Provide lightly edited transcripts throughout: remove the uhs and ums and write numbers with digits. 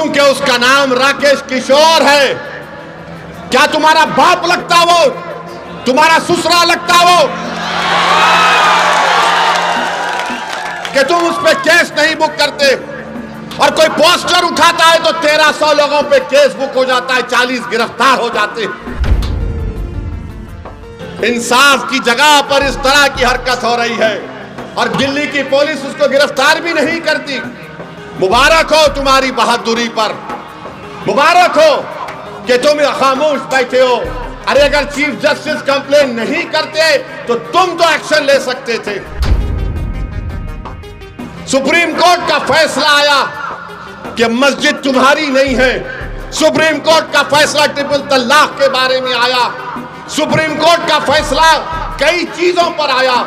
क्योंकि उसका नाम राकेश किशोर है। क्या तुम्हारा बाप लगता वो? तुम्हारा ससुरा लगता वो कि तुम उस पे केस नहीं बुक करते? और कोई पोस्टर उठाता है तो 1300 लोगों पे केस बुक हो जाता है, 40 गिरफ्तार हो जाते। इंसाफ की जगह पर इस तरह की हरकत हो रही है और दिल्ली की पुलिस उसको गिरफ्तार भी नहीं करती। मुबारक हो तुम्हारी बहादुरी पर, मुबारक हो कि तुम खामोश बैठे हो। अरे अगर चीफ जस्टिस कंप्लेन नहीं करते तो तुम तो एक्शन ले सकते थे। सुप्रीम कोर्ट का फैसला आया कि मस्जिद तुम्हारी नहीं है। सुप्रीम कोर्ट का फैसला ट्रिपल तलाक के बारे में आया। सुप्रीम कोर्ट का फैसला कई चीजों पर आया,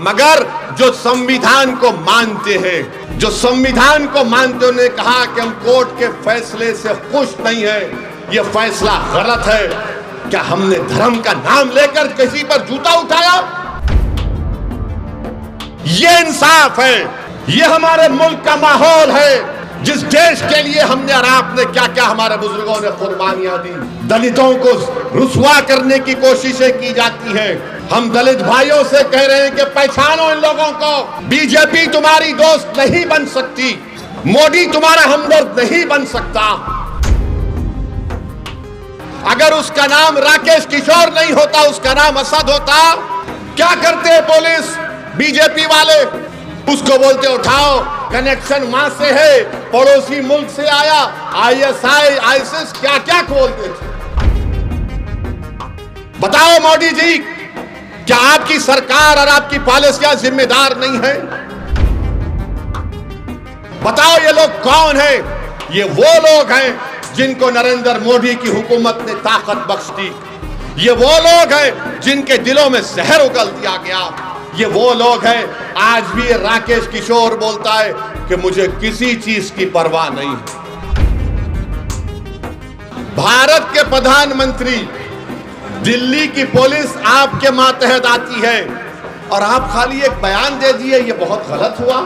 मगर जो संविधान को मानते हैं, जो संविधान को मानते, उन्होंने कहा कि हम कोर्ट के फैसले से खुश नहीं है, यह फैसला गलत है। क्या हमने धर्म का नाम लेकर किसी पर जूता उठाया? यह इंसाफ है, यह हमारे मुल्क का माहौल है जिस देश के लिए हमने और आपने क्या क्या हमारे बुजुर्गों ने कुर्बानियां दी। दलितों को रुसवा करने की कोशिशें की जाती हैं। हम दलित भाइयों से कह रहे हैं कि पहचानो इन लोगों को। बीजेपी तुम्हारी दोस्त नहीं बन सकती, मोदी तुम्हारा हमदर्द नहीं बन सकता। अगर उसका नाम राकेश किशोर नहीं होता, उसका नाम असद होता, क्या करते पुलिस बीजेपी वाले? उसको बोलते उठाओ, कनेक्शन वहां से है, पड़ोसी मुल्क से आया, आईएसआई आईसिस क्या क्या खोलते थे। बताओ मोदी जी, क्या आपकी सरकार और आपकी पॉलिसियां जिम्मेदार नहीं है? बताओ ये लोग कौन है? ये वो लोग हैं जिनको नरेंद्र मोदी की हुकूमत ने ताकत बख्श दी। ये वो लोग हैं जिनके दिलों में जहर उगल दिया गया। ये वो लोग हैं, आज भी राकेश किशोर बोलता है कि मुझे किसी चीज की परवाह नहीं है। भारत के प्रधानमंत्री, दिल्ली की पुलिस आपके मातहत आती है और आप खाली एक बयान दे दिए, ये बहुत गलत हुआ।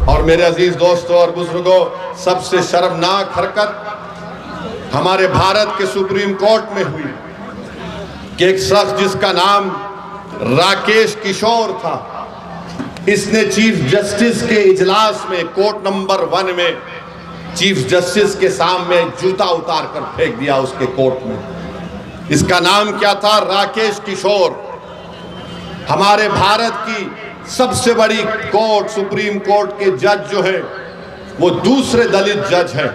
और मेरे अजीज दोस्तों और बुजुर्गों, सबसे शर्मनाक हरकत हमारे भारत के सुप्रीम कोर्ट में हुई कि एक शख्स जिसका नाम राकेश किशोर था, इसने चीफ जस्टिस के इजलास में कोर्ट नंबर 1 में चीफ जस्टिस के सामने जूता उतार कर फेंक दिया उसके कोर्ट में। इसका नाम क्या था? राकेश किशोर। हमारे भारत की सबसे बड़ी कोर्ट, सुप्रीम कोर्ट के जज जो है वो दूसरे दलित जज हैं।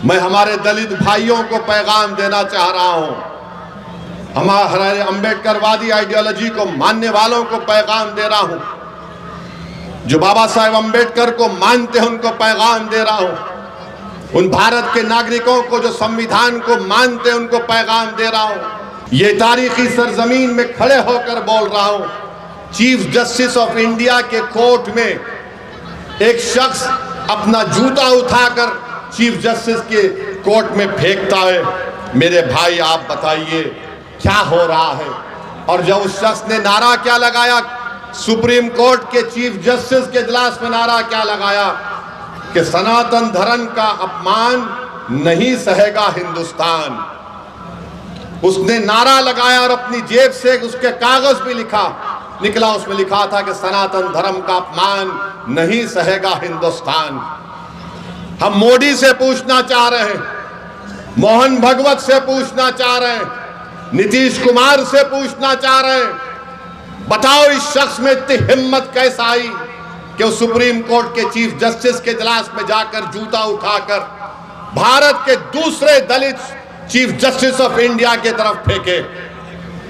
मैं हमारे दलित भाइयों को पैगाम देना चाह रहा हूं, हमारे अंबेडकरवादी आइडियोलॉजी को मानने वालों को पैगाम दे रहा हूं, जो बाबा साहेब अंबेडकर को मानते हैं उनको पैगाम दे रहा हूं, उन भारत के नागरिकों को जो संविधान को मानते हैं उनको पैगाम दे रहा हूं। ये तारीखी सरजमीन में खड़े होकर बोल रहा हूं, चीफ जस्टिस ऑफ इंडिया के कोर्ट में एक शख्स अपना जूता उठाकर चीफ जस्टिस के कोर्ट में फेंकता है। मेरे भाई आप बताइए क्या हो रहा है? और जब उस शख्स ने नारा क्या लगाया, सुप्रीम कोर्ट के चीफ जस्टिस के इजलास में नारा क्या लगाया कि सनातन धर्म का अपमान नहीं सहेगा हिंदुस्तान। उसने नारा लगाया और अपनी जेब से उसके कागज भी निकला, उसमें लिखा था कि सनातन धर्म का अपमान नहीं सहेगा हिंदुस्तान। हम मोदी से पूछना चाह रहे हैं, मोहन भगवत से पूछना चाह रहे हैं, नीतीश कुमार से पूछना चाह रहे हैं, बताओ इस शख्स में इतनी हिम्मत कैसे आई कि वो सुप्रीम कोर्ट के चीफ जस्टिस के इजलास में जाकर जूता उठाकर भारत के दूसरे दलित चीफ जस्टिस ऑफ इंडिया की तरफ फेंके।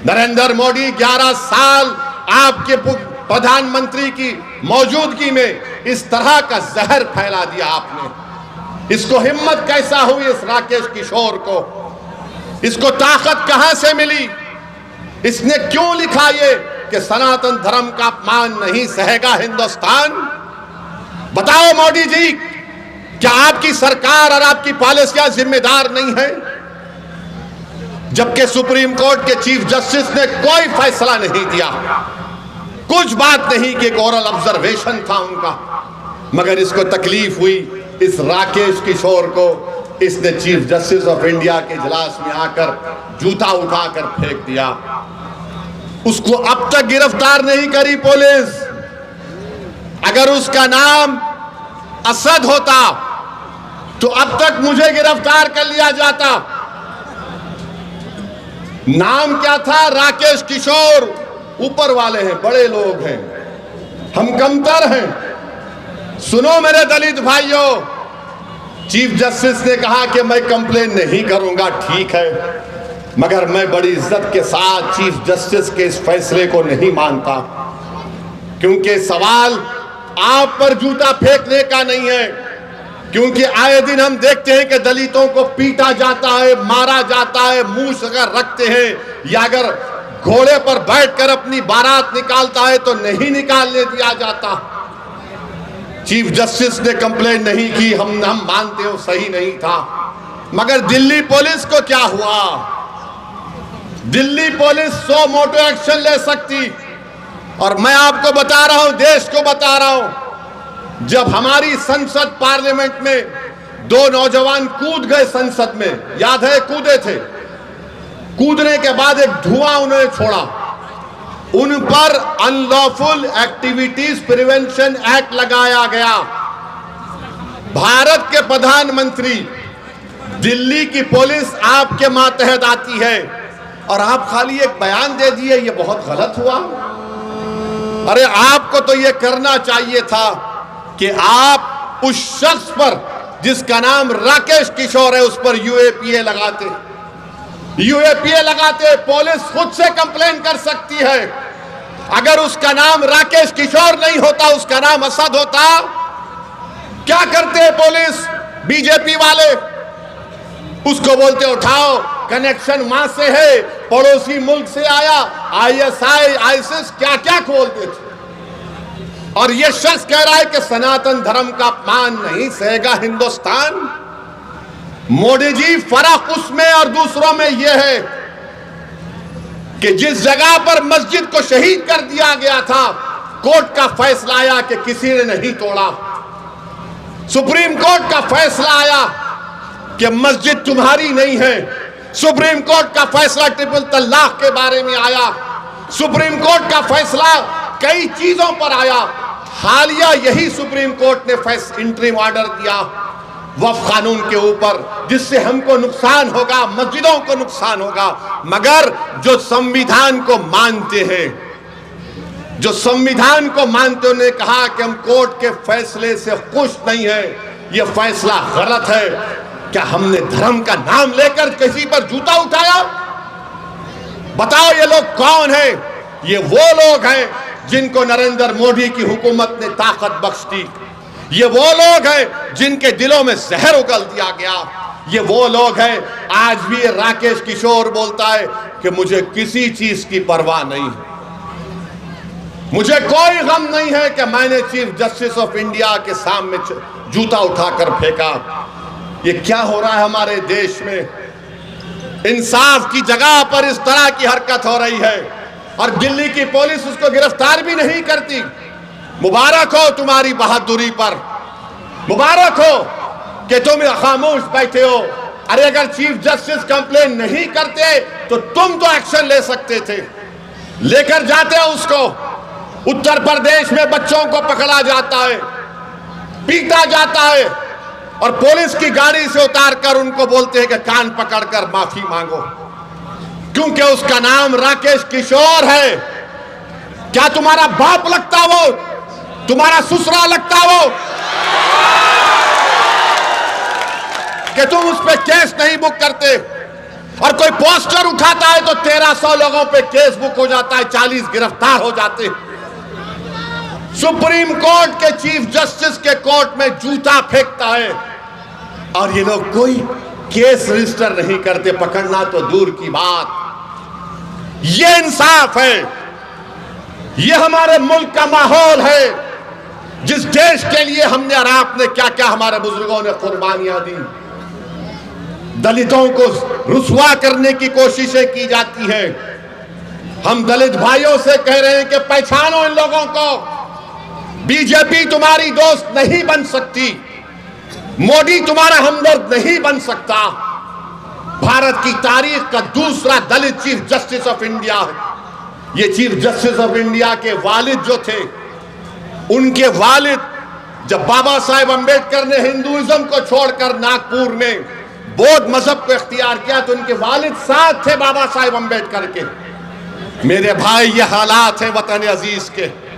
नरेंद्र मोदी 11 साल आपके प्रधानमंत्री की मौजूदगी में इस तरह का जहर फैला दिया आपने। इसको हिम्मत कैसा हुई इस राकेश किशोर को? इसको ताकत कहां से मिली? इसने क्यों लिखा ये कि सनातन धर्म का अपमान नहीं सहेगा हिंदुस्तान? बताओ मोदी जी, क्या आपकी सरकार और आपकी पॉलिसियां जिम्मेदार नहीं है? जबकि सुप्रीम कोर्ट के चीफ जस्टिस ने कोई फैसला नहीं दिया, कुछ बात नहीं कि एक ओरल ऑब्जर्वेशन था उनका, मगर इसको तकलीफ हुई इस राकेश किशोर को, इसने चीफ जस्टिस ऑफ इंडिया के इजलास में आकर जूता उठाकर फेंक दिया। उसको अब तक गिरफ्तार नहीं करी पुलिस। अगर उसका नाम असद होता तो अब तक मुझे गिरफ्तार कर लिया जाता। नाम क्या था? राकेश किशोर। ऊपर वाले हैं, बड़े लोग हैं, हम कमतर हैं। सुनो मेरे दलित भाइयों, चीफ जस्टिस ने कहा कि मैं कंप्लेन नहीं करूंगा, ठीक है, मगर मैं बड़ी इज्जत के साथ चीफ जस्टिस के इस फैसले को नहीं मानता, क्योंकि सवाल आप पर जूता फेंकने का नहीं है। क्योंकि आए दिन हम देखते हैं कि दलितों को पीटा जाता है, मारा जाता है, मूंछ अगर रखते हैं या अगर घोड़े पर बैठकर अपनी बारात निकालता है तो नहीं निकालने दिया जाता। चीफ जस्टिस ने कंप्लेन नहीं की, हम मानते हो सही नहीं था, मगर दिल्ली पुलिस को क्या हुआ? दिल्ली पुलिस 100 मोटो एक्शन ले सकती। और मैं आपको बता रहा हूं, देश को बता रहा हूं, जब हमारी संसद पार्लियामेंट में 2 नौजवान कूद गए संसद में, याद है, कूदे थे, कूदने के बाद एक धुआं उन्होंने छोड़ा, उन पर अनलॉफुल एक्टिविटीज प्रिवेंशन एक्ट लगाया गया। भारत के प्रधानमंत्री, दिल्ली की पुलिस आपके मातहत आती है और आप खाली एक बयान दे दिए, ये बहुत गलत हुआ। अरे आपको तो ये करना चाहिए था कि आप उस शख्स पर जिसका नाम राकेश किशोर है उस पर यूएपीए लगाते। यूएपीए लगाते, पुलिस खुद से कंप्लेन कर सकती है। अगर उसका नाम राकेश किशोर नहीं होता, उसका नाम असद होता, क्या करते पुलिस? बीजेपी वाले उसको बोलते उठाओ, कनेक्शन वहां से है, पड़ोसी मुल्क से आया, आईएसआई, आईसिस, क्या क्या खोलते थे। और यह शख्स कह रहा है कि सनातन धर्म का अपमान नहीं सहेगा हिंदुस्तान। मोदी जी, फर्क उसमें और दूसरों में यह है कि जिस जगह पर मस्जिद को शहीद कर दिया गया था, कोर्ट का फैसला आया कि किसी ने नहीं तोड़ा। सुप्रीम कोर्ट का फैसला आया कि मस्जिद तुम्हारी नहीं है। सुप्रीम कोर्ट का फैसला ट्रिपल तलाक के बारे में आया। सुप्रीम कोर्ट का फैसला कई चीजों पर आया। हालिया यही सुप्रीम कोर्ट ने इंटरिम ऑर्डर दिया वक्फ कानून के ऊपर, जिससे हमको नुकसान होगा, मस्जिदों को नुकसान होगा। मगर जो संविधान को मानते हैं, जो संविधान को मानते, उन्होंने कहा कि हम कोर्ट के फैसले से खुश नहीं है, यह फैसला गलत है। क्या हमने धर्म का नाम लेकर किसी पर जूता उठाया? बताओ ये लोग कौन है? ये वो लोग हैं जिनको नरेंद्र मोदी की हुकूमत ने ताकत बख्श दी। ये वो लोग हैं जिनके दिलों में जहर उगल दिया गया। ये वो लोग हैं, आज भी राकेश किशोर बोलता है कि मुझे किसी चीज की परवाह नहीं है, मुझे कोई गम नहीं है कि मैंने चीफ जस्टिस ऑफ इंडिया के सामने जूता उठाकर फेंका। ये क्या हो रहा है हमारे देश में? इंसाफ की जगह पर इस तरह की हरकत हो रही है और दिल्ली की पुलिस उसको गिरफ्तार भी नहीं करती। मुबारक हो तुम्हारी बहादुरी पर, मुबारक हो कि तुम खामोश बैठे हो। अरे अगर चीफ जस्टिस कंप्लेन नहीं करते तो तुम तो एक्शन ले सकते थे, लेकर जाते हो उसको। उत्तर प्रदेश में बच्चों को पकड़ा जाता है, पीटा जाता है और पुलिस की गाड़ी से उतारकर उनको बोलते हैं कि कान पकड़कर माफी मांगो, क्योंकि उसका नाम राकेश किशोर है। क्या तुम्हारा बाप लगता वो? तुम्हारा ससुरा लगता वो कि तुम उस पे केस नहीं बुक करते? और कोई पोस्टर उठाता है तो 1300 लोगों पे केस बुक हो जाता है, 40 गिरफ्तार हो जाते। सुप्रीम कोर्ट के चीफ जस्टिस के कोर्ट में जूता फेंकता है और ये लोग कोई केस रजिस्टर नहीं करते, पकड़ना तो दूर की बात। ये इंसाफ है, ये हमारे मुल्क का माहौल है, जिस देश के लिए हमने और आपने क्या क्या हमारे बुजुर्गों ने कुर्बानियां दी। दलितों को रुसवा करने की कोशिशें की जाती है। हम दलित भाइयों से कह रहे हैं कि पहचानो इन लोगों को, बीजेपी तुम्हारी दोस्त नहीं बन सकती, मोदी तुम्हारा हमदर्द नहीं बन सकता। भारत की तारीख का दूसरा दलित चीफ जस्टिस ऑफ इंडिया है। ये चीफ जस्टिस ऑफ इंडिया के वालिद जो थे, उनके वालिद जब बाबा साहेब अंबेडकर ने हिंदुइज्म को छोड़कर नागपुर में बौद्ध मजहब को इख्तियार किया तो उनके वालिद साथ थे बाबा साहेब अंबेडकर के। मेरे भाई, ये हालात है वतन अजीज के।